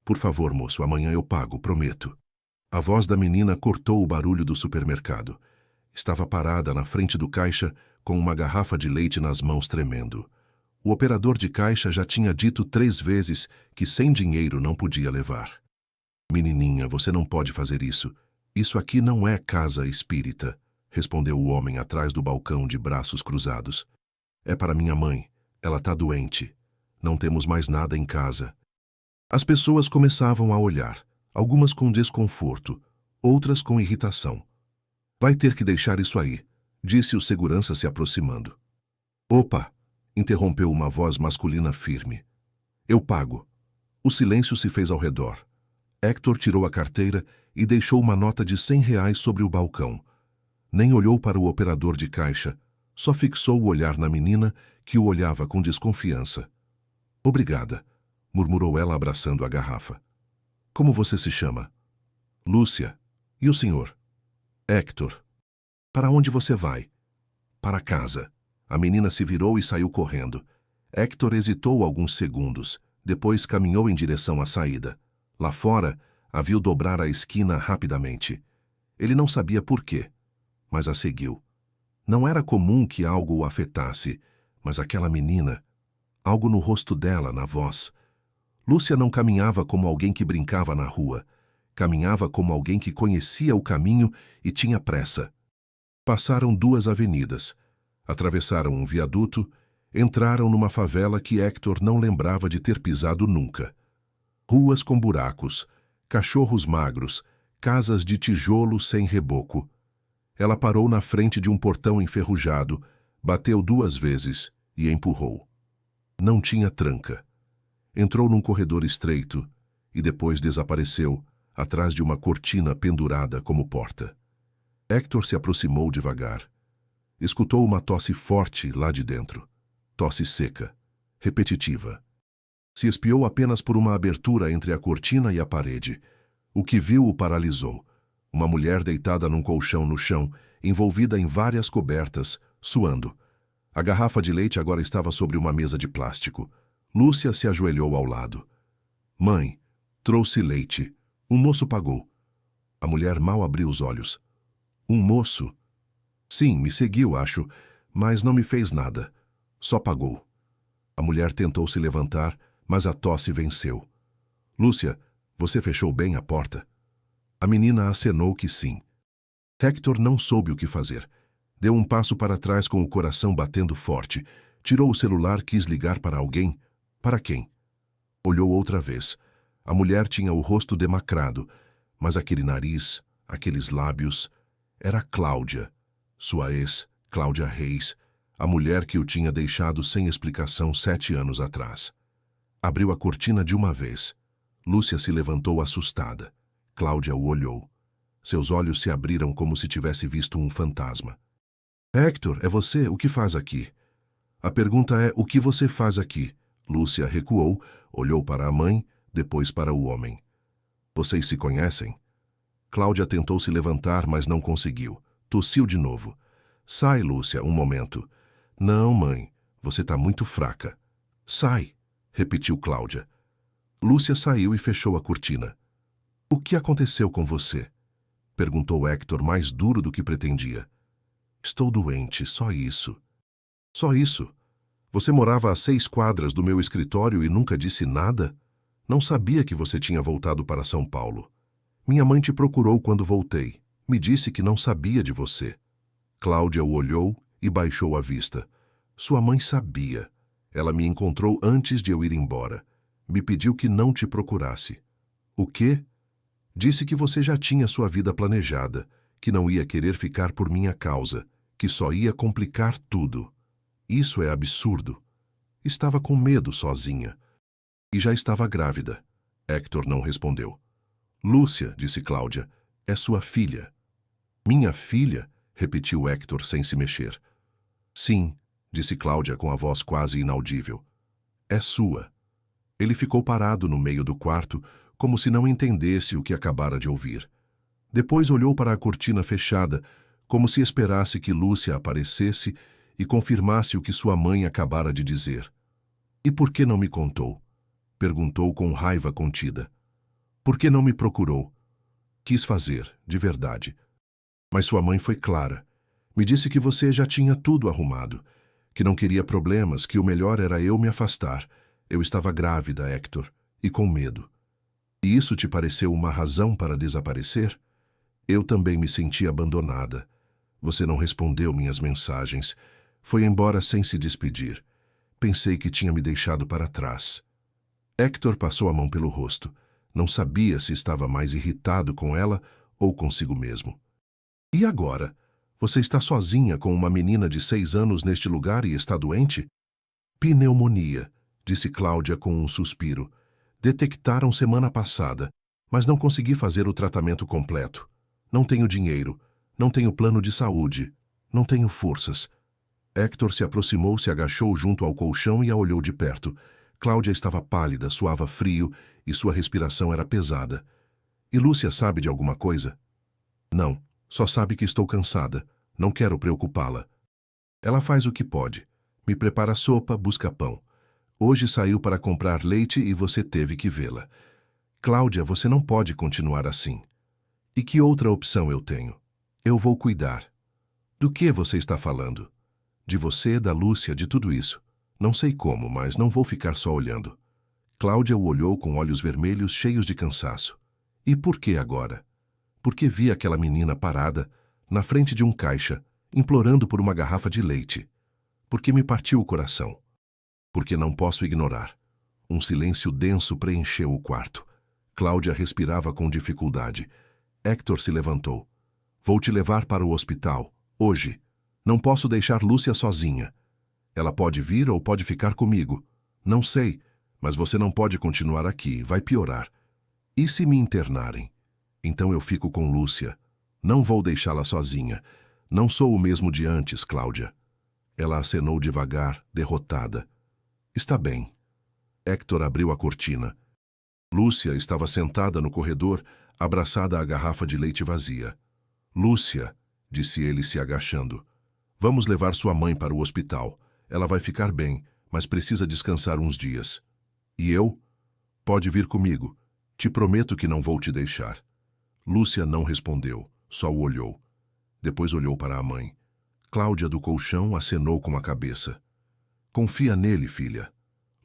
Por favor, moço, amanhã eu pago, prometo. A voz da menina cortou o barulho do supermercado. Estava parada na frente do caixa, com uma garrafa de leite nas mãos tremendo. O operador de caixa já tinha dito 3 vezes que sem dinheiro não podia levar. Menininha, você não pode fazer isso. Isso aqui não é casa espírita, respondeu o homem atrás do balcão de braços cruzados. É para minha mãe. Ela está doente. Não temos mais nada em casa. As pessoas começavam a olhar, algumas com desconforto, outras com irritação. Vai ter que deixar isso aí, disse o segurança se aproximando. Opa! Interrompeu uma voz masculina firme. Eu pago. O silêncio se fez ao redor. Hector tirou a carteira e deixou uma nota de R$ 100 sobre o balcão. Nem olhou para o operador de caixa, só fixou o olhar na menina, que o olhava com desconfiança. Obrigada, murmurou ela abraçando a garrafa. Como você se chama? Lúcia. E o senhor? Hector. Para onde você vai? Para casa. A menina se virou e saiu correndo. Hector hesitou alguns segundos, depois caminhou em direção à saída. Lá fora, a viu dobrar a esquina rapidamente. Ele não sabia por quê, mas a seguiu. Não era comum que algo o afetasse, mas aquela menina, algo no rosto dela, na voz. Lúcia não caminhava como alguém que brincava na rua. Caminhava como alguém que conhecia o caminho e tinha pressa. Passaram 2 avenidas. Atravessaram um viaduto, entraram numa favela que Hector não lembrava de ter pisado nunca. Ruas com buracos, cachorros magros, casas de tijolo sem reboco. Ela parou na frente de um portão enferrujado, bateu 2 vezes e empurrou. Não tinha tranca. Entrou num corredor estreito e depois desapareceu, atrás de uma cortina pendurada como porta. Hector se aproximou devagar. Escutou uma tosse forte lá de dentro. Tosse seca, repetitiva. Se espiou apenas por uma abertura entre a cortina e a parede. O que viu o paralisou. Uma mulher deitada num colchão no chão, envolvida em várias cobertas, suando. A garrafa de leite agora estava sobre uma mesa de plástico. Lúcia se ajoelhou ao lado. Mãe, trouxe leite. Um moço pagou. A mulher mal abriu os olhos. Um moço? Sim, me seguiu, acho, mas não me fez nada. Só pagou. A mulher tentou se levantar, mas a tosse venceu. Lúcia, você fechou bem a porta? A menina acenou que sim. Hector não soube o que fazer. Deu um passo para trás com o coração batendo forte. Tirou o celular, quis ligar para alguém. Para quem? Olhou outra vez. A mulher tinha o rosto demacrado, mas aquele nariz, aqueles lábios... Era Cláudia, sua ex, Cláudia Reis, a mulher que o tinha deixado sem explicação 7 anos atrás. Abriu a cortina de uma vez. Lúcia se levantou assustada. Cláudia o olhou. Seus olhos se abriram como se tivesse visto um fantasma. Hector, é você? O que faz aqui? A pergunta é, o que você faz aqui? Lúcia recuou, olhou para a mãe, depois para o homem. Vocês se conhecem? Cláudia tentou se levantar, mas não conseguiu. Tossiu de novo. Sai, Lúcia, um momento. Não, mãe, você está muito fraca. Sai, repetiu Cláudia. Lúcia saiu e fechou a cortina. O que aconteceu com você? Perguntou Hector mais duro do que pretendia. Estou doente, só isso. Só isso? Você morava a 6 quadras do meu escritório e nunca disse nada? Não sabia que você tinha voltado para São Paulo. Minha mãe te procurou quando voltei. Me disse que não sabia de você. Cláudia o olhou e baixou a vista. Sua mãe sabia. Ela me encontrou antes de eu ir embora. Me pediu que não te procurasse. O quê? Disse que você já tinha sua vida planejada, que não ia querer ficar por minha causa, que só ia complicar tudo. Isso é absurdo. Estava com medo sozinha. E já estava grávida. Hector não respondeu. Lúcia, disse Cláudia, é sua filha. Minha filha? Repetiu Hector sem se mexer. Sim, disse Cláudia com a voz quase inaudível. É sua. Ele ficou parado no meio do quarto, como se não entendesse o que acabara de ouvir. Depois olhou para a cortina fechada, como se esperasse que Lúcia aparecesse e confirmasse o que sua mãe acabara de dizer. E por que não me contou? Perguntou com raiva contida. Por que não me procurou? Quis fazer, de verdade. Mas sua mãe foi clara. Me disse que você já tinha tudo arrumado, que não queria problemas, que o melhor era eu me afastar. Eu estava grávida, Hector, e com medo. E isso te pareceu uma razão para desaparecer? Eu também me senti abandonada. Você não respondeu minhas mensagens. Foi embora sem se despedir. Pensei que tinha me deixado para trás. Hector passou a mão pelo rosto. Não sabia se estava mais irritado com ela ou consigo mesmo. E agora? Você está sozinha com uma menina de 6 anos neste lugar e está doente? Pneumonia, disse Cláudia com um suspiro. Detectaram semana passada, mas não consegui fazer o tratamento completo. Não tenho dinheiro, não tenho plano de saúde, não tenho forças. Hector se aproximou, se agachou junto ao colchão e a olhou de perto. Cláudia estava pálida, suava frio e sua respiração era pesada. E Lúcia sabe de alguma coisa? Não, só sabe que estou cansada. Não quero preocupá-la. Ela faz o que pode. Me prepara sopa, busca pão. Hoje saiu para comprar leite e você teve que vê-la. Cláudia, você não pode continuar assim. E que outra opção eu tenho? Eu vou cuidar. Do que você está falando? De você, da Lúcia, de tudo isso. Não sei como, mas não vou ficar só olhando. Cláudia o olhou com olhos vermelhos cheios de cansaço. E por que agora? Porque vi aquela menina parada, na frente de um caixa, implorando por uma garrafa de leite. Porque me partiu o coração. Porque não posso ignorar. Um silêncio denso preencheu o quarto. Cláudia respirava com dificuldade. Hector se levantou. Vou te levar para o hospital, hoje. Não posso deixar Lúcia sozinha. Ela pode vir ou pode ficar comigo. Não sei, mas você não pode continuar aqui, vai piorar. E se me internarem? Então eu fico com Lúcia. Não vou deixá-la sozinha. Não sou o mesmo de antes, Cláudia. Ela acenou devagar, derrotada. Está bem. Hector abriu a cortina. Lúcia estava sentada no corredor, abraçada à garrafa de leite vazia. Lúcia, disse ele se agachando. Vamos levar sua mãe para o hospital. Ela vai ficar bem, mas precisa descansar uns dias. E eu? Pode vir comigo. Te prometo que não vou te deixar. Lúcia não respondeu, só o olhou. Depois olhou para a mãe. Cláudia do colchão acenou com a cabeça. Confia nele, filha.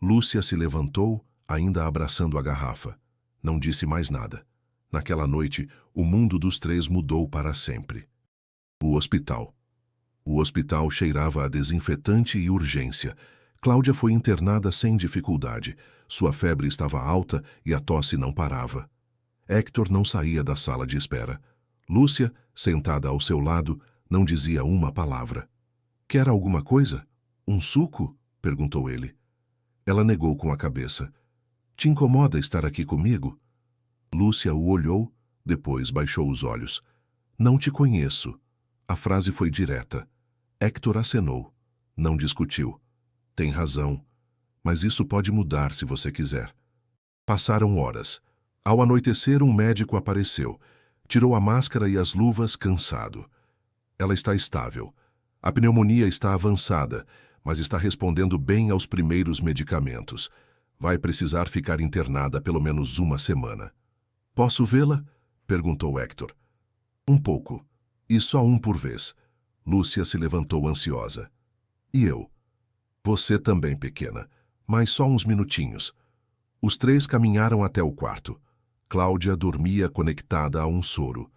Lúcia se levantou, ainda abraçando a garrafa. Não disse mais nada. Naquela noite, o mundo dos três mudou para sempre. O hospital. O hospital cheirava a desinfetante e urgência. Cláudia foi internada sem dificuldade. Sua febre estava alta e a tosse não parava. Hector não saía da sala de espera. Lúcia, sentada ao seu lado, não dizia uma palavra. Quer alguma coisa? Um suco? Perguntou ele. Ela negou com a cabeça. Te incomoda estar aqui comigo? Lúcia o olhou, depois baixou os olhos. Não te conheço. A frase foi direta. Hector acenou. Não discutiu. Tem razão. Mas isso pode mudar se você quiser. Passaram horas. Ao anoitecer, um médico apareceu. Tirou a máscara e as luvas, cansado. Ela está estável. A pneumonia está avançada, mas está respondendo bem aos primeiros medicamentos. Vai precisar ficar internada pelo menos uma semana. Posso vê-la? Perguntou Hector. Um pouco. E só um por vez. Lúcia se levantou ansiosa. E eu? Você também, pequena. Mas só uns minutinhos. Os três caminharam até o quarto. Cláudia dormia conectada a um soro.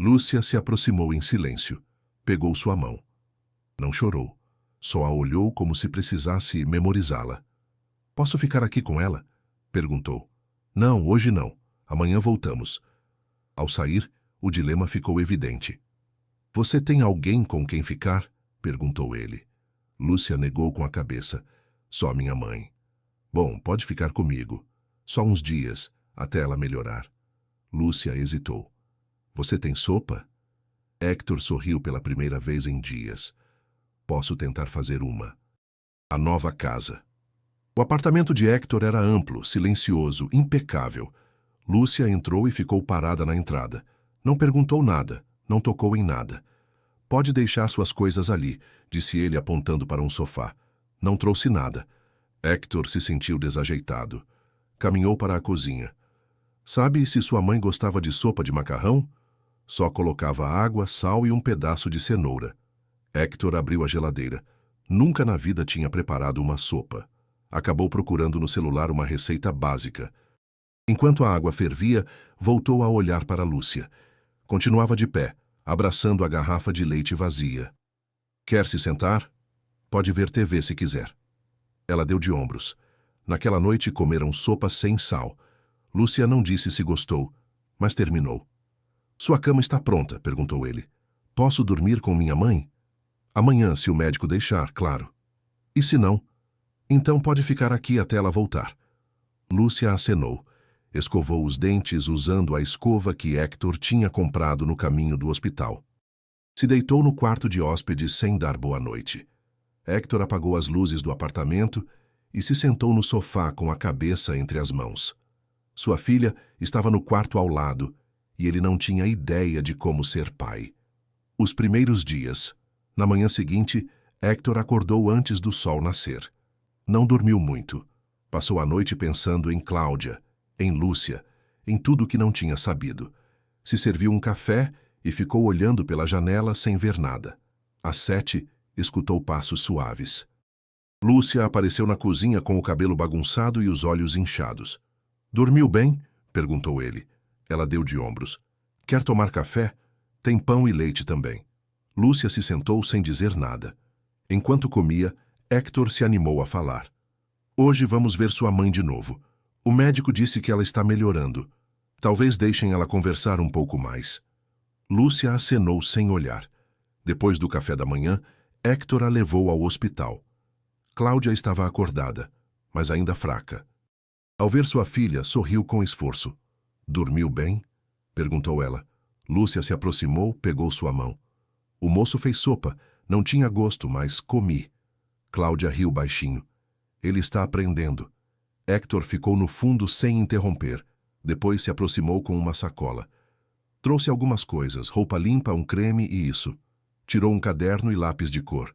Lúcia se aproximou em silêncio. Pegou sua mão. Não chorou. Só a olhou como se precisasse memorizá-la. Posso ficar aqui com ela? Perguntou. Não, hoje não. Amanhã voltamos. Ao sair, o dilema ficou evidente. Você tem alguém com quem ficar? Perguntou ele. Lúcia negou com a cabeça. Só minha mãe. Bom, pode ficar comigo. Só uns dias, até ela melhorar. Lúcia hesitou. Você tem sopa? Hector sorriu pela primeira vez em dias. Posso tentar fazer uma. A nova casa. O apartamento de Hector era amplo, silencioso, impecável. Lúcia entrou e ficou parada na entrada. Não perguntou nada, não tocou em nada. Pode deixar suas coisas ali, disse ele apontando para um sofá. Não trouxe nada. Hector se sentiu desajeitado. Caminhou para a cozinha. Sabe se sua mãe gostava de sopa de macarrão? Só colocava água, sal e um pedaço de cenoura. Hector abriu a geladeira. Nunca na vida tinha preparado uma sopa. Acabou procurando no celular uma receita básica. Enquanto a água fervia, voltou a olhar para Lúcia. Continuava de pé, abraçando a garrafa de leite vazia. Quer se sentar? Pode ver TV se quiser. Ela deu de ombros. Naquela noite comeram sopa sem sal. Lúcia não disse se gostou, mas terminou. Sua cama está pronta, perguntou ele. Posso dormir com minha mãe? Amanhã, se o médico deixar, claro. E se não? Então pode ficar aqui até ela voltar. Lúcia acenou. Escovou os dentes usando a escova que Hector tinha comprado no caminho do hospital. Se deitou no quarto de hóspedes sem dar boa noite. Hector apagou as luzes do apartamento e se sentou no sofá com a cabeça entre as mãos. Sua filha estava no quarto ao lado e ele não tinha ideia de como ser pai. Os primeiros dias. Na manhã seguinte, Hector acordou antes do sol nascer. Não dormiu muito. Passou a noite pensando em Cláudia, em Lúcia, em tudo que não tinha sabido. Se serviu um café e ficou olhando pela janela sem ver nada. Às 7, escutou passos suaves. Lúcia apareceu na cozinha com o cabelo bagunçado e os olhos inchados. Dormiu bem? Perguntou ele. Ela deu de ombros. Quer tomar café? Tem pão e leite também. Lúcia se sentou sem dizer nada. Enquanto comia, Hector se animou a falar. Hoje vamos ver sua mãe de novo. O médico disse que ela está melhorando. Talvez deixem ela conversar um pouco mais. Lúcia acenou sem olhar. Depois do café da manhã, Hector a levou ao hospital. Cláudia estava acordada, mas ainda fraca. Ao ver sua filha, sorriu com esforço. Dormiu bem? Perguntou ela. Lúcia se aproximou, pegou sua mão. O moço fez sopa. Não tinha gosto, mas comi. Cláudia riu baixinho. Ele está aprendendo. Hector ficou no fundo sem interromper. Depois se aproximou com uma sacola. Trouxe algumas coisas, roupa limpa, um creme e isso. Tirou um caderno e lápis de cor.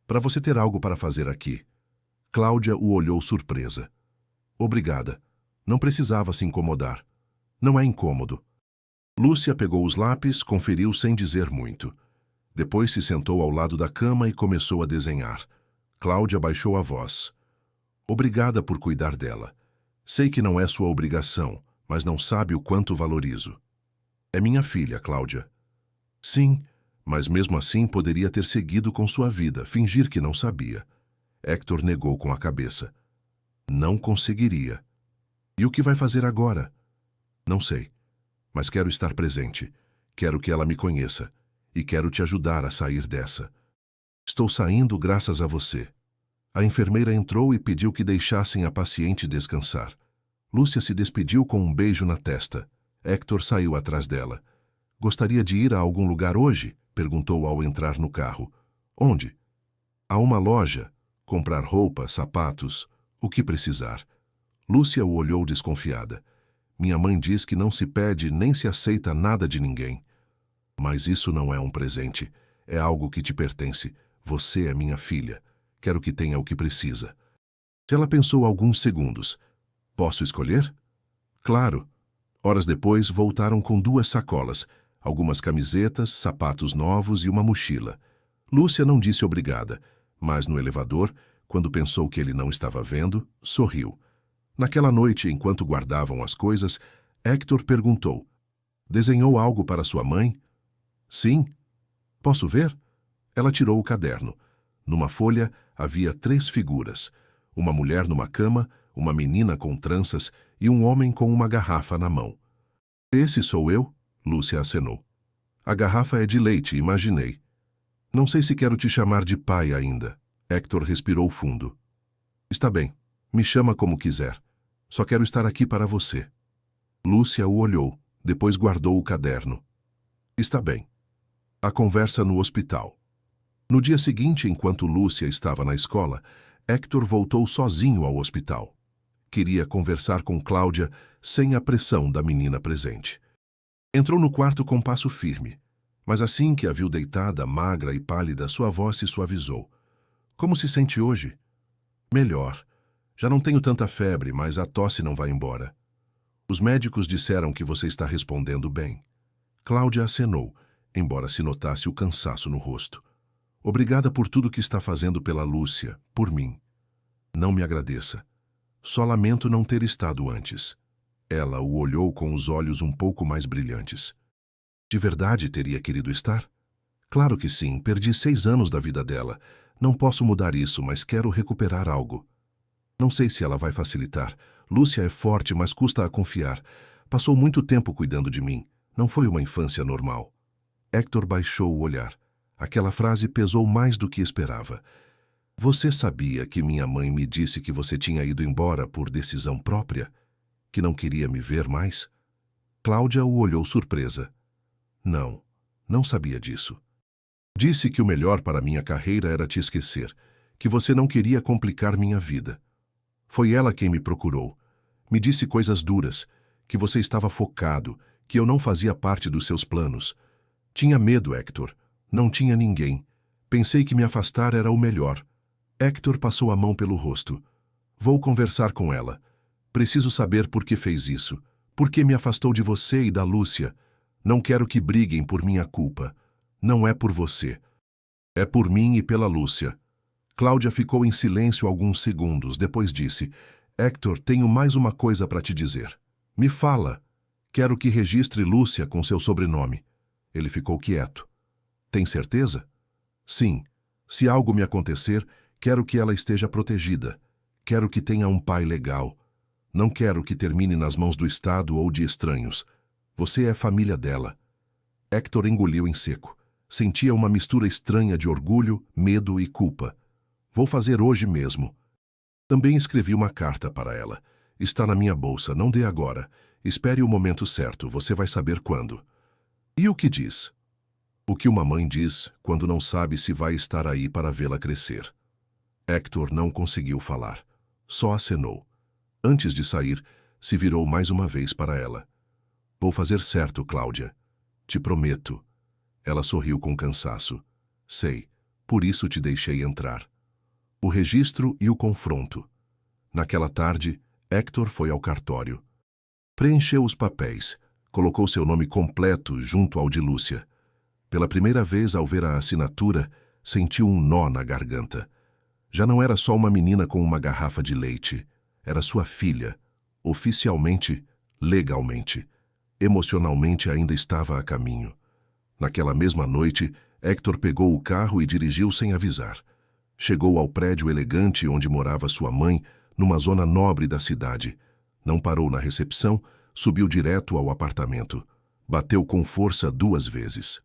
Para você ter algo para fazer aqui. Cláudia o olhou surpresa. Obrigada. Não precisava se incomodar. Não é incômodo. Lúcia pegou os lápis, conferiu sem dizer muito. Depois se sentou ao lado da cama e começou a desenhar. Cláudia baixou a voz. Obrigada por cuidar dela. Sei que não é sua obrigação, mas não sabe o quanto valorizo. É minha filha, Cláudia. Sim, mas mesmo assim poderia ter seguido com sua vida, fingir que não sabia. Hector negou com a cabeça. Não conseguiria. E o que vai fazer agora? Não sei, mas quero estar presente. Quero que ela me conheça. E quero te ajudar a sair dessa. Estou saindo graças a você. A enfermeira entrou e pediu que deixassem a paciente descansar. Lúcia se despediu com um beijo na testa. Hector saiu atrás dela. Gostaria de ir a algum lugar hoje? Perguntou ao entrar no carro. Onde? A uma loja. Comprar roupa, sapatos, o que precisar. Lúcia o olhou desconfiada. Minha mãe diz que não se pede nem se aceita nada de ninguém. Mas isso não é um presente. É algo que te pertence. Você é minha filha. Quero que tenha o que precisa. Ela pensou alguns segundos. Posso escolher? Claro. Horas depois, voltaram com 2 sacolas, algumas camisetas, sapatos novos e uma mochila. Lúcia não disse obrigada, mas no elevador, quando pensou que ele não estava vendo, sorriu. Naquela noite, enquanto guardavam as coisas, Hector perguntou. Desenhou algo para sua mãe? Sim. Posso ver? Ela tirou o caderno. Numa folha havia 3 figuras. Uma mulher numa cama, uma menina com tranças e um homem com uma garrafa na mão. Esse sou eu? Lúcia acenou. A garrafa é de leite, imaginei. Não sei se quero te chamar de pai ainda. Hector respirou fundo. Está bem, me chama como quiser. Só quero estar aqui para você. Lúcia o olhou, depois guardou o caderno. Está bem. A conversa no hospital. No dia seguinte, enquanto Lúcia estava na escola, Hector voltou sozinho ao hospital. Queria conversar com Cláudia sem a pressão da menina presente. Entrou no quarto com passo firme, mas assim que a viu deitada, magra e pálida, sua voz se suavizou. Como se sente hoje? Melhor. Já não tenho tanta febre, mas a tosse não vai embora. Os médicos disseram que você está respondendo bem. Cláudia acenou, embora se notasse o cansaço no rosto. Obrigada por tudo que está fazendo pela Lúcia, por mim. Não me agradeça. Só lamento não ter estado antes. Ela o olhou com os olhos um pouco mais brilhantes. De verdade teria querido estar? Claro que sim, perdi 6 anos da vida dela. Não posso mudar isso, mas quero recuperar algo. Não sei se ela vai facilitar. Lúcia é forte, mas custa a confiar. Passou muito tempo cuidando de mim. Não foi uma infância normal. Hector baixou o olhar. Aquela frase pesou mais do que esperava. Você sabia que minha mãe me disse que você tinha ido embora por decisão própria? Que não queria me ver mais? Cláudia o olhou surpresa. Não, não sabia disso. Disse que o melhor para minha carreira era te esquecer, que você não queria complicar minha vida. Foi ela quem me procurou. Me disse coisas duras, que você estava focado, que eu não fazia parte dos seus planos. Tinha medo, Hector. Não tinha ninguém. Pensei que me afastar era o melhor. Hector passou a mão pelo rosto. Vou conversar com ela. Preciso saber por que fez isso. Por que me afastou de você e da Lúcia? Não quero que briguem por minha culpa. Não é por você. É por mim e pela Lúcia. Cláudia ficou em silêncio alguns segundos, depois disse: Hector, tenho mais uma coisa para te dizer. Me fala. Quero que registre Lúcia com seu sobrenome. Ele ficou quieto. Tem certeza? Sim. Se algo me acontecer, quero que ela esteja protegida. Quero que tenha um pai legal. Não quero que termine nas mãos do Estado ou de estranhos. Você é família dela. Hector engoliu em seco. Sentia uma mistura estranha de orgulho, medo e culpa. Vou fazer hoje mesmo. Também escrevi uma carta para ela. Está na minha bolsa, não dê agora. Espere o momento certo, você vai saber quando. E o que diz? O que uma mãe diz quando não sabe se vai estar aí para vê-la crescer. Hector não conseguiu falar. Só acenou. Antes de sair, se virou mais uma vez para ela. Vou fazer certo, Cláudia. Te prometo. Ela sorriu com cansaço. Sei, por isso te deixei entrar. O registro e o confronto. Naquela tarde, Hector foi ao cartório. Preencheu os papéis, colocou seu nome completo junto ao de Lúcia. Pela primeira vez, ao ver a assinatura, sentiu um nó na garganta. Já não era só uma menina com uma garrafa de leite. Era sua filha. Oficialmente, legalmente. Emocionalmente ainda estava a caminho. Naquela mesma noite, Hector pegou o carro e dirigiu sem avisar. Chegou ao prédio elegante onde morava sua mãe, numa zona nobre da cidade. Não parou na recepção, subiu direto ao apartamento. Bateu com força 2 vezes.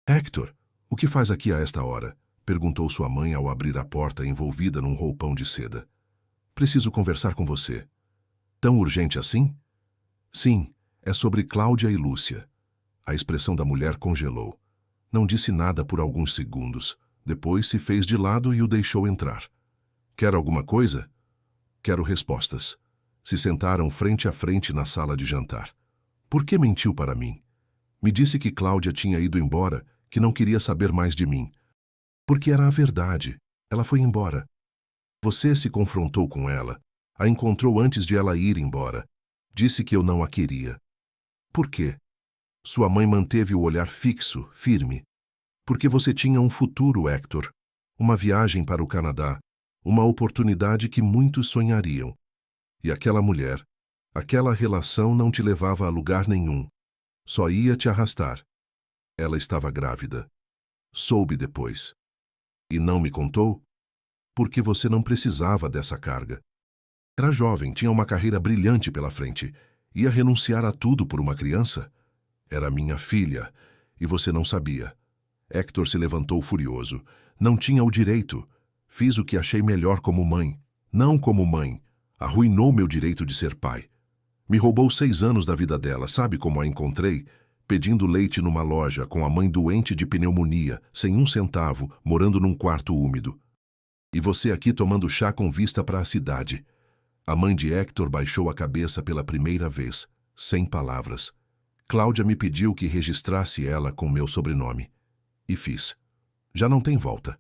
Hector, o que faz aqui a esta hora? Perguntou sua mãe ao abrir a porta envolvida num roupão de seda. Preciso conversar com você. Tão urgente assim? Sim, é sobre Cláudia e Lúcia. A expressão da mulher congelou. Não disse nada por alguns segundos. Depois se fez de lado e o deixou entrar. Quer alguma coisa? Quero respostas. Se sentaram frente a frente na sala de jantar. Por que mentiu para mim? Me disse que Cláudia tinha ido embora, que não queria saber mais de mim. Porque era a verdade. Ela foi embora. Você se confrontou com ela. A encontrou antes de ela ir embora. Disse que eu não a queria. Por quê? Sua mãe manteve o olhar fixo, firme. Porque você tinha um futuro, Hector. Uma viagem para o Canadá. Uma oportunidade que muitos sonhariam. E aquela mulher, aquela relação não te levava a lugar nenhum. Só ia te arrastar. Ela estava grávida. Soube depois. E não me contou? Porque você não precisava dessa carga. Era jovem, tinha uma carreira brilhante pela frente. Ia renunciar a tudo por uma criança? Era minha filha, e você não sabia. Hector se levantou furioso. Não tinha o direito. Fiz o que achei melhor como mãe. Não como mãe. Arruinou meu direito de ser pai. Me roubou 6 anos da vida dela. Sabe como a encontrei? Pedindo leite numa loja, com a mãe doente de pneumonia, sem 1 centavo, morando num quarto úmido. E você aqui tomando chá com vista para a cidade. A mãe de Hector baixou a cabeça pela primeira vez, sem palavras. Cláudia me pediu que registrasse ela com meu sobrenome. E fiz. Já não tem volta.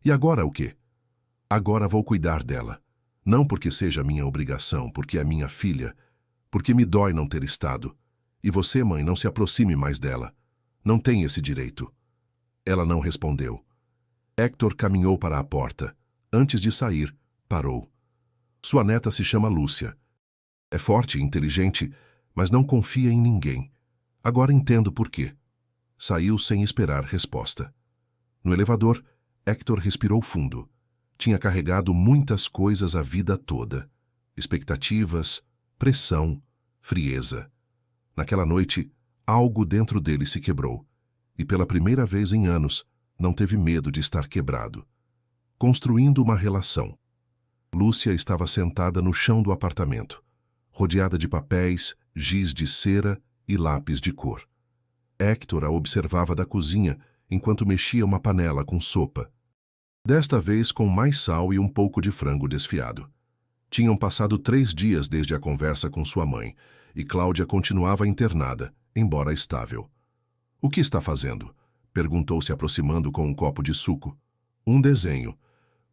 E agora o quê? Agora vou cuidar dela. Não porque seja minha obrigação, porque é minha filha. Porque me dói não ter estado. E você, mãe, não se aproxime mais dela. Não tem esse direito. Ela não respondeu. Hector caminhou para a porta. Antes de sair, parou. Sua neta se chama Lúcia. É forte e inteligente, mas não confia em ninguém. Agora entendo por quê. Saiu sem esperar resposta. No elevador, Hector respirou fundo. Tinha carregado muitas coisas a vida toda. Expectativas, pressão, frieza. Naquela noite, algo dentro dele se quebrou. E pela primeira vez em anos, não teve medo de estar quebrado. Construindo uma relação. Lúcia estava sentada no chão do apartamento, rodeada de papéis, giz de cera e lápis de cor. Hector a observava da cozinha enquanto mexia uma panela com sopa. Desta vez com mais sal e um pouco de frango desfiado. Tinham passado 3 dias desde a conversa com sua mãe, e Cláudia continuava internada, embora estável. "O que está fazendo?" perguntou, se aproximando com um copo de suco. "Um desenho."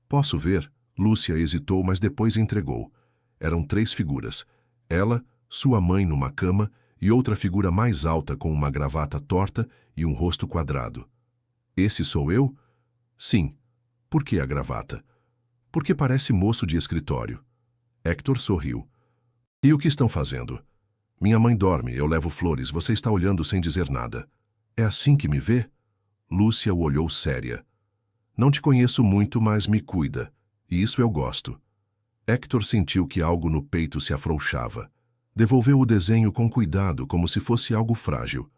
"Posso ver?" Lúcia hesitou, mas depois entregou. Eram 3 figuras. Ela, sua mãe numa cama e outra figura mais alta com uma gravata torta e um rosto quadrado. "Esse sou eu?" "Sim." "Por que a gravata?" "Porque parece moço de escritório." Hector sorriu. "E o que estão fazendo?" "Minha mãe dorme, eu levo flores, você está olhando sem dizer nada." "É assim que me vê?" Lúcia o olhou séria. "Não te conheço muito, mas me cuida, e isso eu gosto." Hector sentiu que algo no peito se afrouxava. Devolveu o desenho com cuidado, como se fosse algo frágil.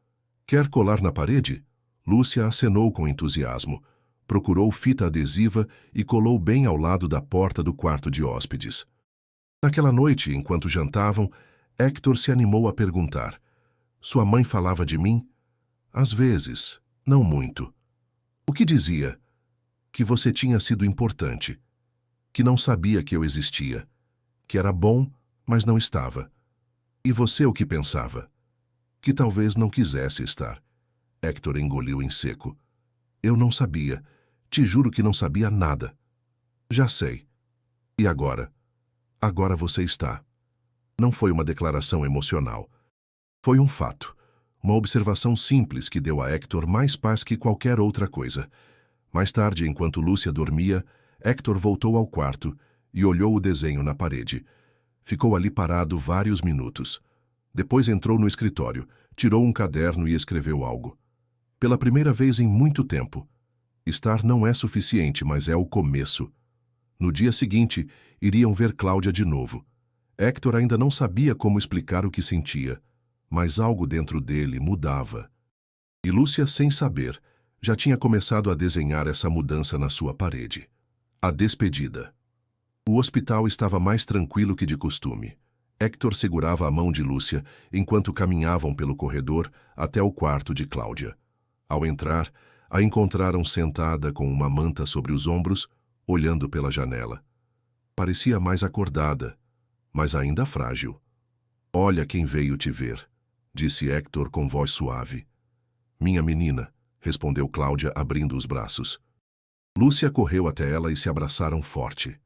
"Quer colar na parede?" Lúcia acenou com entusiasmo. Procurou fita adesiva e colou bem ao lado da porta do quarto de hóspedes. Naquela noite, enquanto jantavam, Hector se animou a perguntar: "Sua mãe falava de mim?" "Às vezes, não muito." "O que dizia?" "Que você tinha sido importante. Que não sabia que eu existia. Que era bom, mas não estava." "E você o que pensava?" "Que talvez não quisesse estar." Hector engoliu em seco. "Eu não sabia. Te juro que não sabia nada." "Já sei." "E agora?" "Agora você está." Não foi uma declaração emocional. Foi um fato. Uma observação simples que deu a Hector mais paz que qualquer outra coisa. Mais tarde, enquanto Lúcia dormia, Hector voltou ao quarto e olhou o desenho na parede. Ficou ali parado vários minutos. Depois entrou no escritório, tirou um caderno e escreveu algo. Pela primeira vez em muito tempo. Estar não é suficiente, mas é o começo. No dia seguinte, iriam ver Cláudia de novo. Hector ainda não sabia como explicar o que sentia, mas algo dentro dele mudava. E Lúcia, sem saber, já tinha começado a desenhar essa mudança na sua parede. A despedida. O hospital estava mais tranquilo que de costume. Hector segurava a mão de Lúcia enquanto caminhavam pelo corredor até o quarto de Cláudia. Ao entrar, a encontraram sentada com uma manta sobre os ombros, olhando pela janela. Parecia mais acordada, mas ainda frágil. "Olha quem veio te ver", disse Hector com voz suave. "Minha menina", respondeu Cláudia, abrindo os braços. Lúcia correu até ela e se abraçaram forte.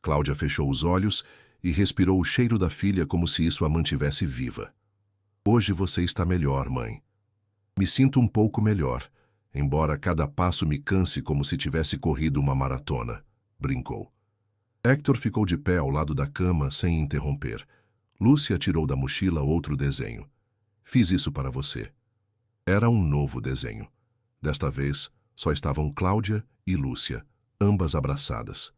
Cláudia fechou os olhos e respirou o cheiro da filha como se isso a mantivesse viva. "Hoje você está melhor, mãe." "Me sinto um pouco melhor, embora cada passo me canse como se tivesse corrido uma maratona", brincou. Hector ficou de pé ao lado da cama sem interromper. Lúcia tirou da mochila outro desenho. "Fiz isso para você." Era um novo desenho. Desta vez, só estavam Cláudia e Lúcia, ambas abraçadas.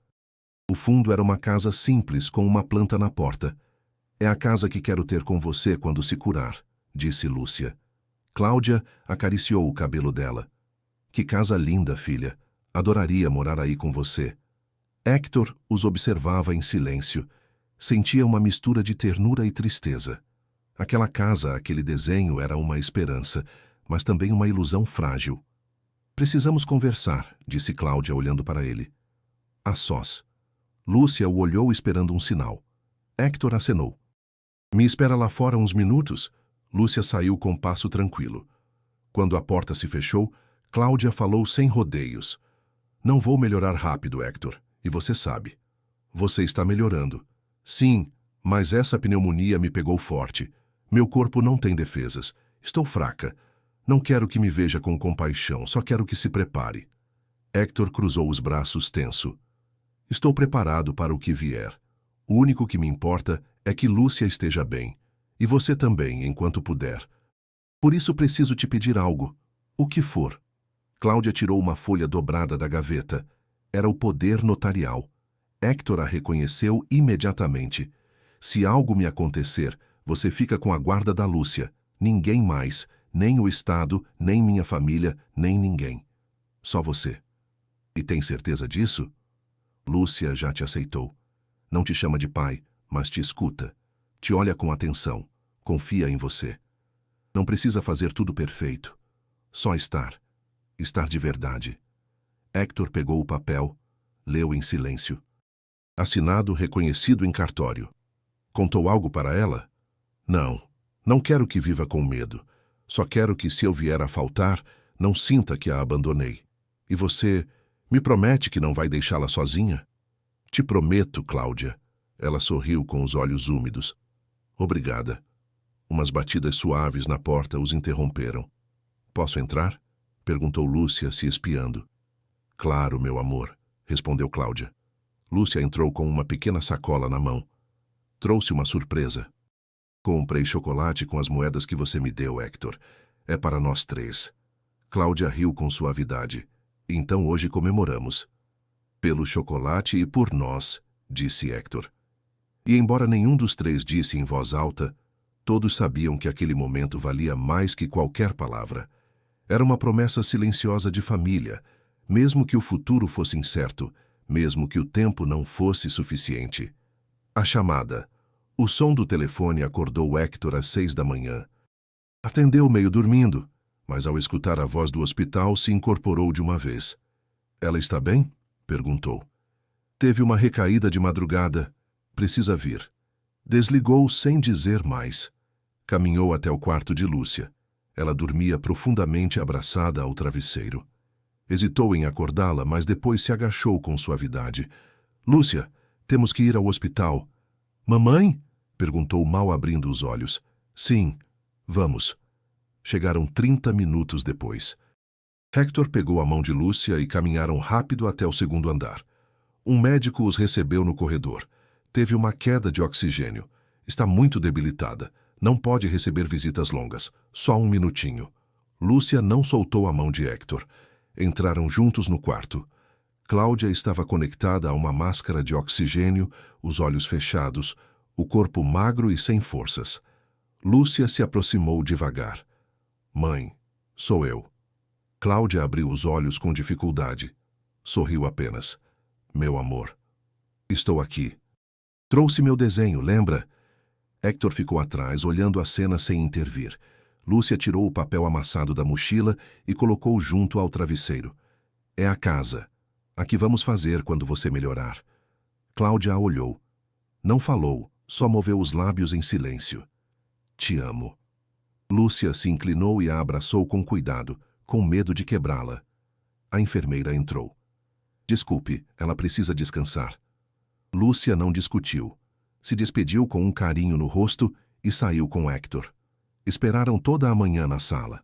O fundo era uma casa simples com uma planta na porta. "É a casa que quero ter com você quando se curar", disse Lúcia. Cláudia acariciou o cabelo dela. "Que casa linda, filha. Adoraria morar aí com você." Hector os observava em silêncio. Sentia uma mistura de ternura e tristeza. Aquela casa, aquele desenho era uma esperança, mas também uma ilusão frágil. "Precisamos conversar", disse Cláudia olhando para ele. "A sós." Lúcia o olhou esperando um sinal. Hector acenou. "Me espera lá fora uns minutos?" Lúcia saiu com passo tranquilo. Quando a porta se fechou, Cláudia falou sem rodeios. "Não vou melhorar rápido, Hector, e você sabe." "Você está melhorando." "Sim, Mas essa pneumonia me pegou forte. Meu corpo não tem defesas. Estou fraca. Não quero que me veja com compaixão, só quero que se prepare. Hector cruzou os braços tenso. Estou preparado para o que vier. O único que me importa é que Lúcia esteja bem. E você também, enquanto puder. Por isso preciso te pedir algo. O que for. Cláudia tirou uma folha dobrada da gaveta. Era o poder notarial. Hector a reconheceu imediatamente. Se algo me acontecer, você fica com a guarda da Lúcia. Ninguém mais, nem o Estado, nem minha família, nem ninguém. Só você. E tem certeza disso? Lúcia já te aceitou. Não te chama de pai, mas te escuta. Te olha com atenção. Confia em você. Não precisa fazer tudo perfeito. Só estar. Estar de verdade. Hector pegou o papel, leu em silêncio. Assinado reconhecido em cartório. Contou algo para ela? Não. Não quero que viva com medo. Só quero que, se eu vier a faltar, não sinta que a abandonei. E você me promete que não vai deixá-la sozinha? Te prometo, Cláudia. Ela sorriu com os olhos úmidos. Obrigada. Umas batidas suaves na porta os interromperam. Posso entrar? Perguntou Lúcia, se espiando. Claro, meu amor, respondeu Cláudia. Lúcia entrou com uma pequena sacola na mão. Trouxe uma surpresa. Comprei chocolate com as moedas que você me deu, Hector. É para nós três. Cláudia riu com suavidade. Então hoje comemoramos. Pelo chocolate e por nós, disse Hector. E embora nenhum dos três disse em voz alta, todos sabiam que aquele momento valia mais que qualquer palavra. Era uma promessa silenciosa de família, mesmo que o futuro fosse incerto, mesmo que o tempo não fosse suficiente. A chamada. O som do telefone acordou Hector às 6 da manhã. Atendeu meio dormindo, mas ao escutar a voz do hospital se incorporou de uma vez. Ela está bem? Perguntou. Teve uma recaída de madrugada. Precisa vir. Desligou sem dizer mais. Caminhou até o quarto de Lúcia. Ela dormia profundamente abraçada ao travesseiro. Hesitou em acordá-la, mas depois se agachou com suavidade. Lúcia, temos que ir ao hospital. Mamãe? Perguntou mal abrindo os olhos. Sim, vamos. Chegaram 30 minutos depois. Hector pegou a mão de Lúcia e caminharam rápido até o segundo andar. Um médico os recebeu no corredor. Teve uma queda de oxigênio. Está muito debilitada. Não pode receber visitas longas. Só um minutinho. Lúcia não soltou a mão de Hector. Entraram juntos no quarto. Cláudia estava conectada a uma máscara de oxigênio, os olhos fechados, o corpo magro e sem forças. Lúcia se aproximou devagar. Mãe, sou eu. Cláudia abriu os olhos com dificuldade. Sorriu apenas. Meu amor. Estou aqui. Trouxe meu desenho, lembra? Hector ficou atrás, olhando a cena sem intervir. Lúcia tirou o papel amassado da mochila e colocou junto ao travesseiro. É a casa. A que vamos fazer quando você melhorar. Cláudia a olhou. Não falou, só moveu os lábios em silêncio. Te amo. Lúcia se inclinou e a abraçou com cuidado, com medo de quebrá-la. A enfermeira entrou. Desculpe, ela precisa descansar. Lúcia não discutiu. Se despediu com um carinho no rosto e saiu com Hector. Esperaram toda a manhã na sala.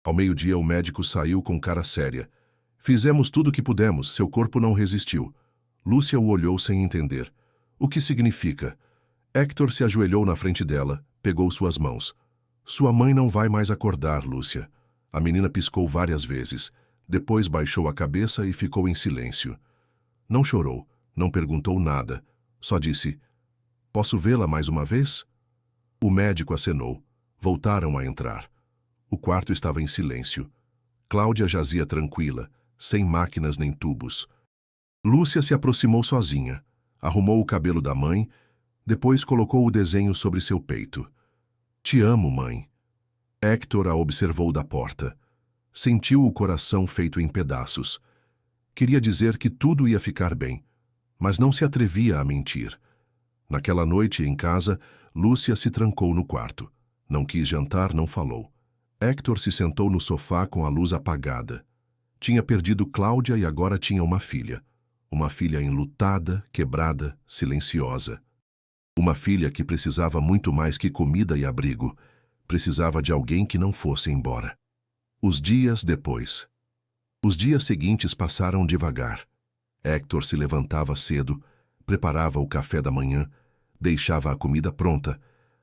Ao meio-dia o médico saiu com cara séria. Fizemos tudo o que pudemos, seu corpo não resistiu. Lúcia o olhou sem entender. O que significa? Hector se ajoelhou na frente dela, pegou suas mãos. Sua mãe não vai mais acordar, Lúcia. A menina piscou várias vezes. Depois baixou a cabeça e ficou em silêncio. Não chorou, não perguntou nada. Só disse, posso vê-la mais uma vez? O médico acenou. Voltaram a entrar. O quarto estava em silêncio. Cláudia jazia tranquila, sem máquinas nem tubos. Lúcia se aproximou sozinha. Arrumou o cabelo da mãe, depois colocou o desenho sobre seu peito. Te amo, mãe. Hector a observou da porta. Sentiu o coração feito em pedaços. Queria dizer que tudo ia ficar bem, mas não se atrevia a mentir. Naquela noite, em casa, Lúcia se trancou no quarto. Não quis jantar, não falou. Hector se sentou no sofá com a luz apagada. Tinha perdido Cláudia e agora tinha uma filha. Uma filha enlutada, quebrada, silenciosa. Uma filha que precisava muito mais que comida e abrigo. Precisava de alguém que não fosse embora. Os dias depois. Os dias seguintes passaram devagar. Hector se levantava cedo, preparava o café da manhã, deixava a comida pronta,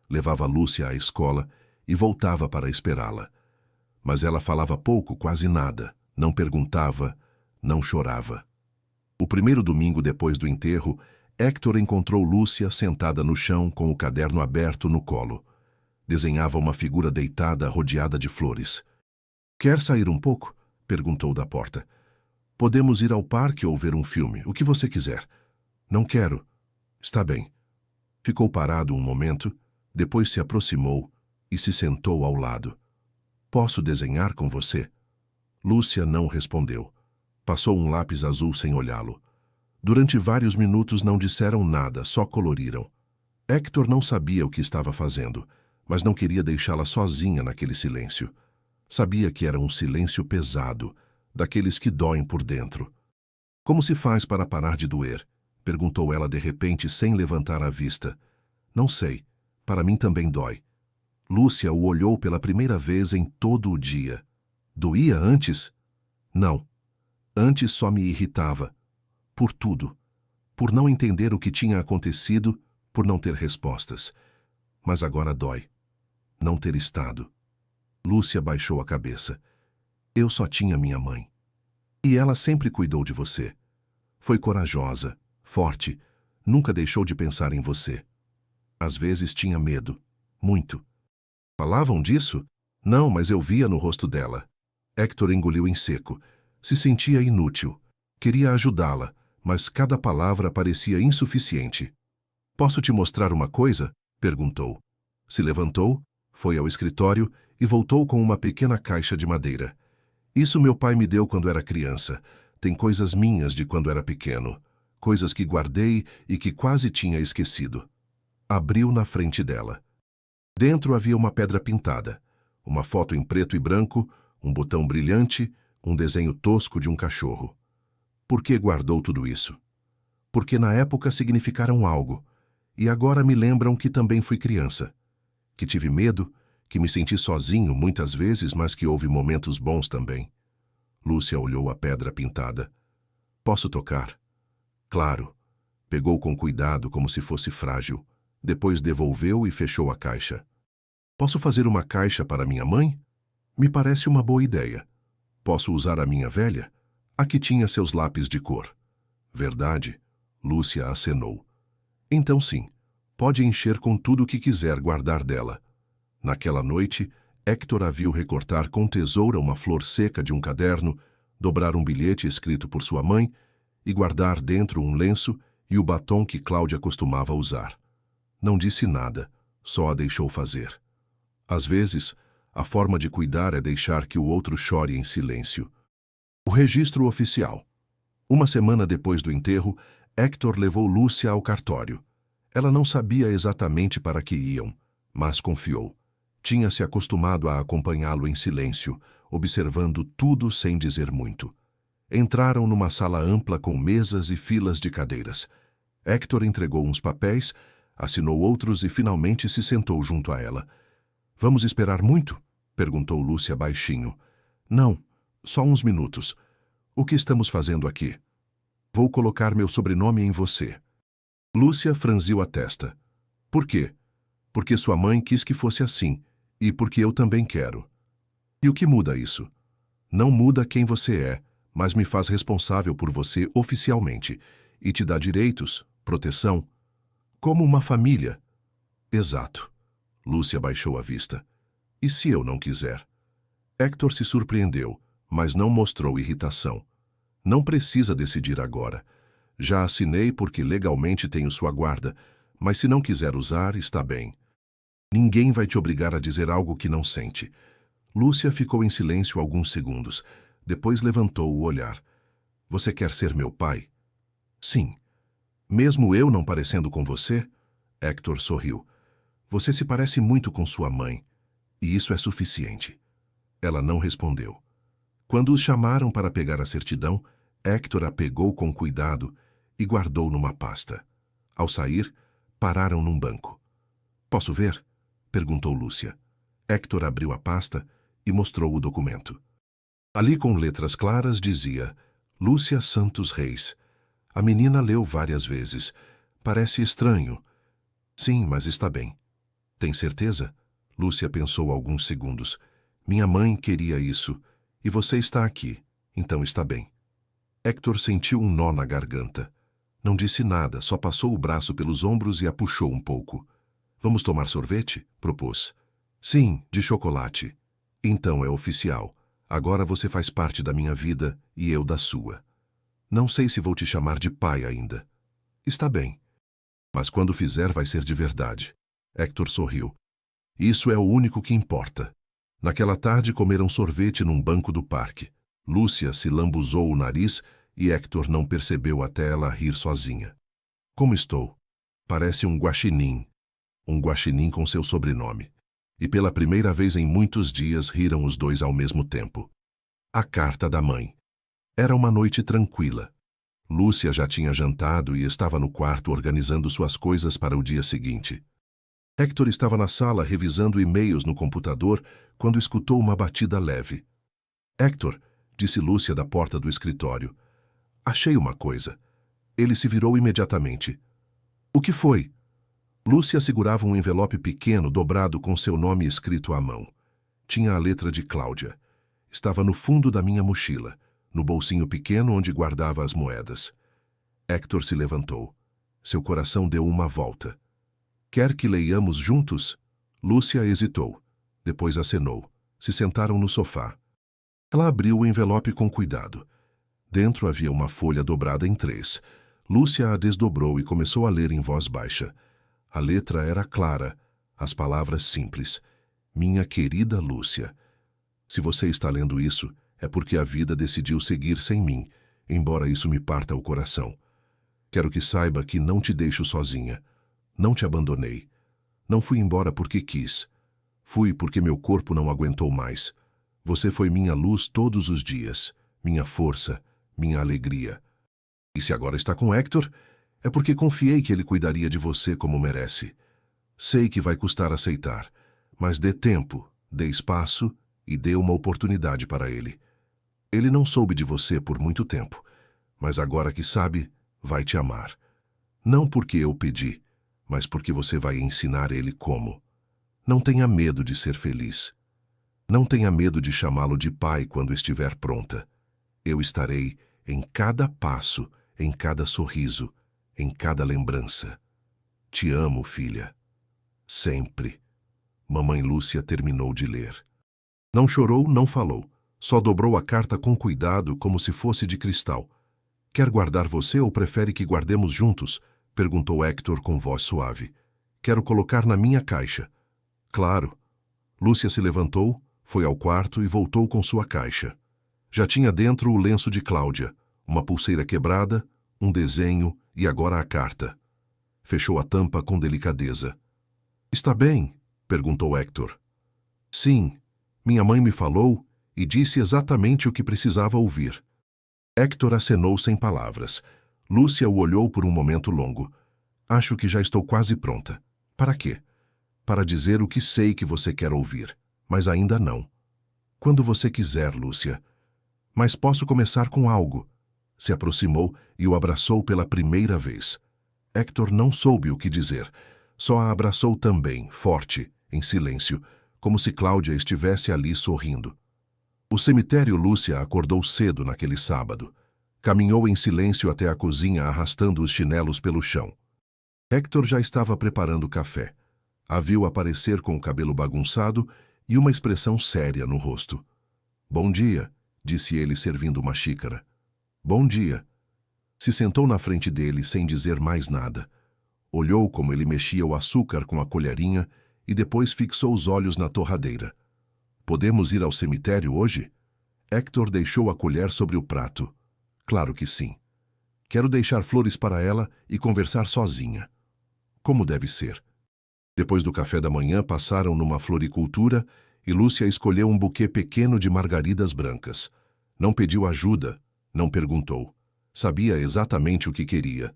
levava Lúcia à escola e voltava para esperá-la. Mas ela falava pouco, quase nada, não perguntava, não chorava. O primeiro domingo depois do enterro, Hector encontrou Lúcia sentada no chão com o caderno aberto no colo. Desenhava uma figura deitada rodeada de flores. "Quer sair um pouco?" perguntou da porta. "Podemos ir ao parque ou ver um filme, o que você quiser." "Não quero." "Está bem." Ficou parado um momento, depois se aproximou e se sentou ao lado. "Posso desenhar com você?" Lúcia não respondeu. Passou um lápis azul sem olhá-lo. Durante vários minutos não disseram nada, só coloriram. Hector não sabia o que estava fazendo, mas não queria deixá-la sozinha naquele silêncio. Sabia que era um silêncio pesado, daqueles que doem por dentro. "Como se faz para parar de doer?" perguntou ela de repente, sem levantar a vista. "Não sei. Para mim também dói." Lúcia o olhou pela primeira vez em todo o dia. "Doía antes?" "Não. Antes só me irritava. Por tudo. Por não entender o que tinha acontecido, por não ter respostas. Mas agora dói. Não ter estado." Lúcia baixou a cabeça. "Eu só tinha minha mãe. E ela sempre cuidou de você. Foi corajosa, forte, nunca deixou de pensar em você. Às vezes tinha medo. Muito." "Falavam disso?" "Não, mas eu via no rosto dela." Hector engoliu em seco. Se sentia inútil. Queria ajudá-la, mas cada palavra parecia insuficiente. "Posso te mostrar uma coisa?" perguntou. Se levantou, foi ao escritório e voltou com uma pequena caixa de madeira. "Isso meu pai me deu quando era criança. Tem coisas minhas de quando era pequeno. Coisas que guardei e que quase tinha esquecido." Abriu na frente dela. Dentro havia uma pedra pintada, uma foto em preto e branco, um botão brilhante, um desenho tosco de um cachorro. "Por que guardou tudo isso?" "Porque na época significaram algo, e agora me lembram que também fui criança. Que tive medo, que me senti sozinho muitas vezes, mas que houve momentos bons também." Lúcia olhou a pedra pintada. "Posso tocar?" "Claro." Pegou com cuidado como se fosse frágil. Depois devolveu e fechou a caixa. "Posso fazer uma caixa para minha mãe?" "Me parece uma boa ideia." "Posso usar a minha velha?" "Aqui tinha seus lápis de cor." "Verdade." Lúcia acenou. "Então sim, pode encher com tudo o que quiser guardar dela." Naquela noite, Hector a viu recortar com tesoura uma flor seca de um caderno, dobrar um bilhete escrito por sua mãe e guardar dentro um lenço e o batom que Cláudia costumava usar. Não disse nada, só a deixou fazer. Às vezes, a forma de cuidar é deixar que o outro chore em silêncio. O registro oficial. Uma semana depois do enterro, Hector levou Lúcia ao cartório. Ela não sabia exatamente para que iam, mas confiou. Tinha se acostumado a acompanhá-lo em silêncio, observando tudo sem dizer muito. Entraram numa sala ampla com mesas e filas de cadeiras. Hector entregou uns papéis, assinou outros e finalmente se sentou junto a ela. "Vamos esperar muito?" perguntou Lúcia baixinho. "Não, só uns minutos. O que estamos fazendo aqui?" "Vou colocar meu sobrenome em você." Lúcia franziu a testa. "Por quê?" "Porque sua mãe quis que fosse assim, e porque eu também quero." "E o que muda isso?" "Não muda quem você é, mas me faz responsável por você oficialmente, e te dá direitos, proteção, como uma família." "Exato." Lúcia baixou a vista. "E se eu não quiser?" Hector se surpreendeu, mas não mostrou irritação. "Não precisa decidir agora. Já assinei porque legalmente tenho sua guarda, mas se não quiser usar, está bem. Ninguém vai te obrigar a dizer algo que não sente." Lúcia ficou em silêncio alguns segundos. Depois levantou o olhar. "Você quer ser meu pai?" "Sim." "Mesmo eu não parecendo com você?" Hector sorriu. "Você se parece muito com sua mãe, e isso é suficiente." Ela não respondeu. Quando os chamaram para pegar a certidão, Hector a pegou com cuidado e guardou numa pasta. Ao sair, Pararam num banco. Posso ver? Perguntou Lúcia. Hector abriu a pasta e mostrou o documento. Ali, com letras claras, dizia: Lúcia Santos Reis. A menina leu várias vezes. Parece estranho. Sim, mas está bem. Tem certeza? Lúcia pensou alguns segundos. Minha mãe queria isso. E você está aqui. Então está bem. Hector sentiu um nó na garganta. Não disse nada, só passou o braço pelos ombros e a puxou um pouco. Vamos tomar sorvete? Propôs. Sim, de chocolate. Então é oficial. Agora você faz parte da minha vida e eu da sua. Não sei se vou te chamar de pai ainda. Está bem. Mas quando fizer vai ser de verdade. Hector sorriu. Isso é o único que importa. Naquela tarde comeram sorvete num banco do parque. Lúcia se lambuzou o nariz e Hector não percebeu até ela rir sozinha. Como estou? Parece um guaxinim. Um guaxinim com seu sobrenome. E pela primeira vez em muitos dias riram os dois ao mesmo tempo. A carta da mãe. Era uma noite tranquila. Lúcia já tinha jantado e estava no quarto organizando suas coisas para o dia seguinte. Hector estava na sala revisando e-mails no computador quando escutou uma batida leve. Hector, disse Lúcia da porta do escritório. Achei uma coisa. Ele se virou imediatamente. O que foi? Lúcia segurava um envelope pequeno dobrado com seu nome escrito à mão. Tinha a letra de Cláudia. Estava no fundo da minha mochila, no bolsinho pequeno onde guardava as moedas. Hector se levantou. Seu coração deu uma volta. Quer que leiamos juntos? Lúcia hesitou. Depois acenou. Se sentaram no sofá. Ela abriu o envelope com cuidado. Dentro havia uma folha dobrada em 3. Lúcia a desdobrou e começou a ler em voz baixa. A letra era clara, as palavras simples. Minha querida Lúcia. Se você está lendo isso, é porque a vida decidiu seguir sem mim, embora isso me parta o coração. Quero que saiba que não te deixo sozinha. Não te abandonei. Não fui embora porque quis. Fui porque meu corpo não aguentou mais. Você foi minha luz todos os dias, minha força, minha alegria. E se agora está com Hector, é porque confiei que ele cuidaria de você como merece. Sei que vai custar aceitar, mas dê tempo, dê espaço e dê uma oportunidade para ele. Ele não soube de você por muito tempo, mas agora que sabe, vai te amar. Não porque eu pedi, mas porque você vai ensinar ele como. Não tenha medo de ser feliz. Não tenha medo de chamá-lo de pai quando estiver pronta. Eu estarei em cada passo, em cada sorriso, em cada lembrança. Te amo, filha. Sempre. Mamãe Lúcia terminou de ler. Não chorou, não falou. Só dobrou a carta com cuidado, como se fosse de cristal. Quer guardar você ou prefere que guardemos juntos? Perguntou Hector com voz suave. Quero colocar na minha caixa. Claro. Lúcia se levantou, foi ao quarto e voltou com sua caixa. Já tinha dentro o lenço de Cláudia, uma pulseira quebrada, um desenho e agora a carta. Fechou a tampa com delicadeza. Está bem? Perguntou Hector. Sim. Minha mãe me falou e disse exatamente o que precisava ouvir. Hector acenou sem palavras. Lúcia o olhou por um momento longo. Acho que já estou quase pronta. Para quê? Para dizer o que sei que você quer ouvir, mas ainda não. Quando você quiser, Lúcia. Mas posso começar com algo. Se aproximou e o abraçou pela primeira vez. Hector não soube o que dizer. Só a abraçou também, forte, em silêncio, como se Cláudia estivesse ali sorrindo. O cemitério Lúcia acordou cedo naquele sábado. Caminhou em silêncio até a cozinha arrastando os chinelos pelo chão. Hector já estava preparando o café. A viu aparecer com o cabelo bagunçado e uma expressão séria no rosto. Bom dia, disse ele servindo uma xícara. Bom dia. Se sentou na frente dele sem dizer mais nada. Olhou como ele mexia o açúcar com a colherinha e depois fixou os olhos na torradeira. Podemos ir ao cemitério hoje? Hector deixou a colher sobre o prato. Claro que sim. Quero deixar flores para ela e conversar sozinha. Como deve ser. Depois do café da manhã, passaram numa floricultura e Lúcia escolheu um buquê pequeno de margaridas brancas. Não pediu ajuda, não perguntou. Sabia exatamente o que queria.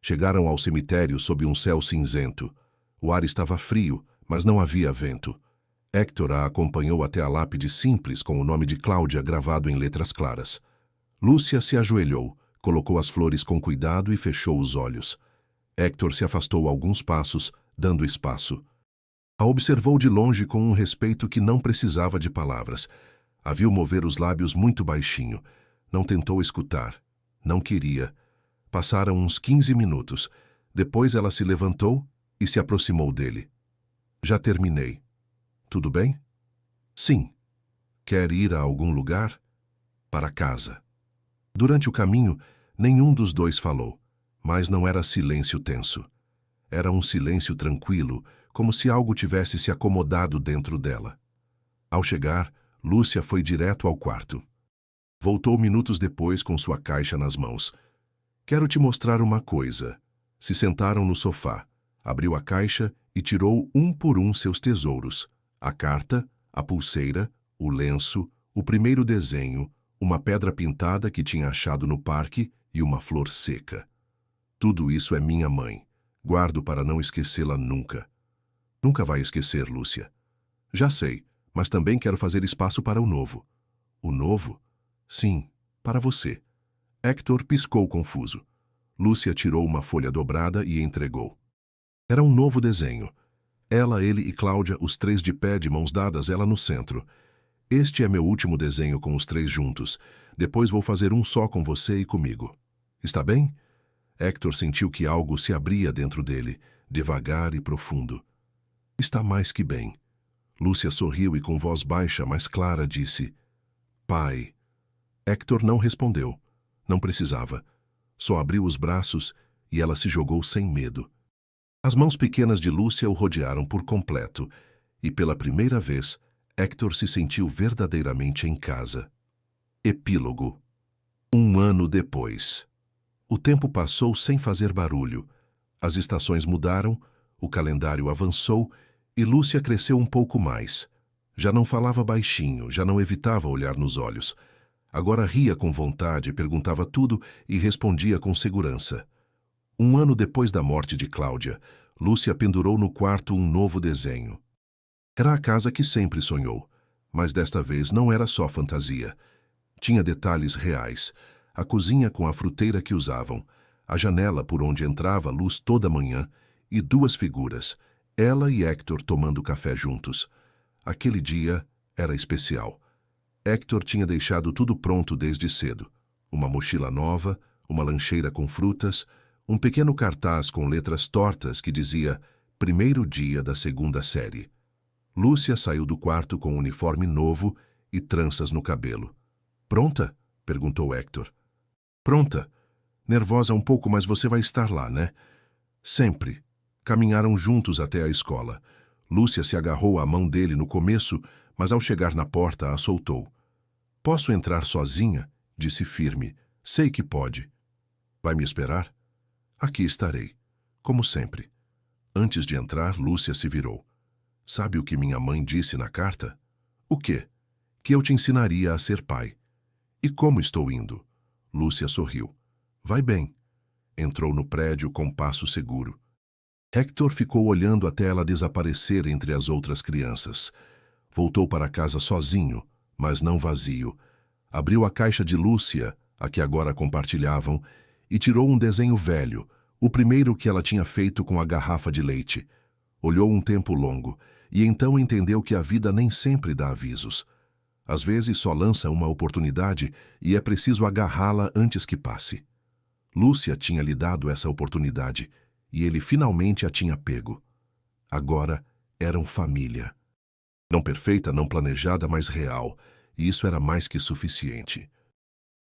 Chegaram ao cemitério sob um céu cinzento. O ar estava frio, mas não havia vento. Hector a acompanhou até a lápide simples com o nome de Cláudia gravado em letras claras. Lúcia se ajoelhou, colocou as flores com cuidado e fechou os olhos. Hector se afastou alguns passos, dando espaço. A observou de longe com um respeito que não precisava de palavras. A viu mover os lábios muito baixinho. Não tentou escutar. Não queria. Passaram uns 15 minutos. Depois ela se levantou e se aproximou dele. Já terminei. Tudo bem? Sim. Quer ir a algum lugar? Para casa. Durante o caminho, nenhum dos dois falou, mas não era silêncio tenso. Era um silêncio tranquilo, como se algo tivesse se acomodado dentro dela. Ao chegar, Lúcia foi direto ao quarto. Voltou minutos depois com sua caixa nas mãos. Quero te mostrar uma coisa. Se sentaram no sofá. Abriu a caixa e tirou um por um seus tesouros. A carta, a pulseira, o lenço, o primeiro desenho, uma pedra pintada que tinha achado no parque e uma flor seca. Tudo isso é minha mãe. Guardo para não esquecê-la nunca. Nunca vai esquecer, Lúcia. Já sei, mas também quero fazer espaço para o novo. O novo? Sim, para você. Hector piscou confuso. Lúcia tirou uma folha dobrada e entregou. Era um novo desenho. Ela, ele e Cláudia, os três de pé, de mãos dadas, ela no centro. Este é meu último desenho com os três juntos. Depois vou fazer um só com você e comigo. Está bem? Hector sentiu que algo se abria dentro dele, devagar e profundo. Está mais que bem. Lúcia sorriu e com voz baixa, mas clara, disse: Pai. Hector não respondeu. Não precisava. Só abriu os braços e ela se jogou sem medo. As mãos pequenas de Lúcia o rodearam por completo e, pela primeira vez, Hector se sentiu verdadeiramente em casa. Epílogo. 1 ano depois. O tempo passou sem fazer barulho. As estações mudaram, o calendário avançou e Lúcia cresceu um pouco mais. Já não falava baixinho, já não evitava olhar nos olhos. Agora ria com vontade, perguntava tudo e respondia com segurança. 1 ano depois da morte de Cláudia, Lúcia pendurou no quarto um novo desenho. Era a casa que sempre sonhou, mas desta vez não era só fantasia. Tinha detalhes reais, a cozinha com a fruteira que usavam, a janela por onde entrava luz toda manhã e duas figuras, ela e Hector tomando café juntos. Aquele dia era especial. Hector tinha deixado tudo pronto desde cedo. Uma mochila nova, uma lancheira com frutas, um pequeno cartaz com letras tortas que dizia primeiro dia da segunda série. Lúcia saiu do quarto com um uniforme novo e tranças no cabelo. Pronta? Perguntou Hector. Pronta. Nervosa um pouco, mas você vai estar lá, né? Sempre. Caminharam juntos até a escola. Lúcia se agarrou à mão dele no começo, mas ao chegar na porta a soltou. Posso entrar sozinha? Disse firme. Sei que pode. Vai me esperar? Aqui estarei, como sempre. Antes de entrar, Lúcia se virou. Sabe o que minha mãe disse na carta? O quê? Que eu te ensinaria a ser pai. E como estou indo? Lúcia sorriu. Vai bem. Entrou no prédio com passo seguro. Hector ficou olhando até ela desaparecer entre as outras crianças. Voltou para casa sozinho, mas não vazio. Abriu a caixa de Lúcia, a que agora compartilhavam, e tirou um desenho velho, o primeiro que ela tinha feito com a garrafa de leite. Olhou um tempo longo, e então entendeu que a vida nem sempre dá avisos. Às vezes só lança uma oportunidade e é preciso agarrá-la antes que passe. Lúcia tinha lhe dado essa oportunidade, e ele finalmente a tinha pego. Agora eram família. Não perfeita, não planejada, mas real, e isso era mais que suficiente.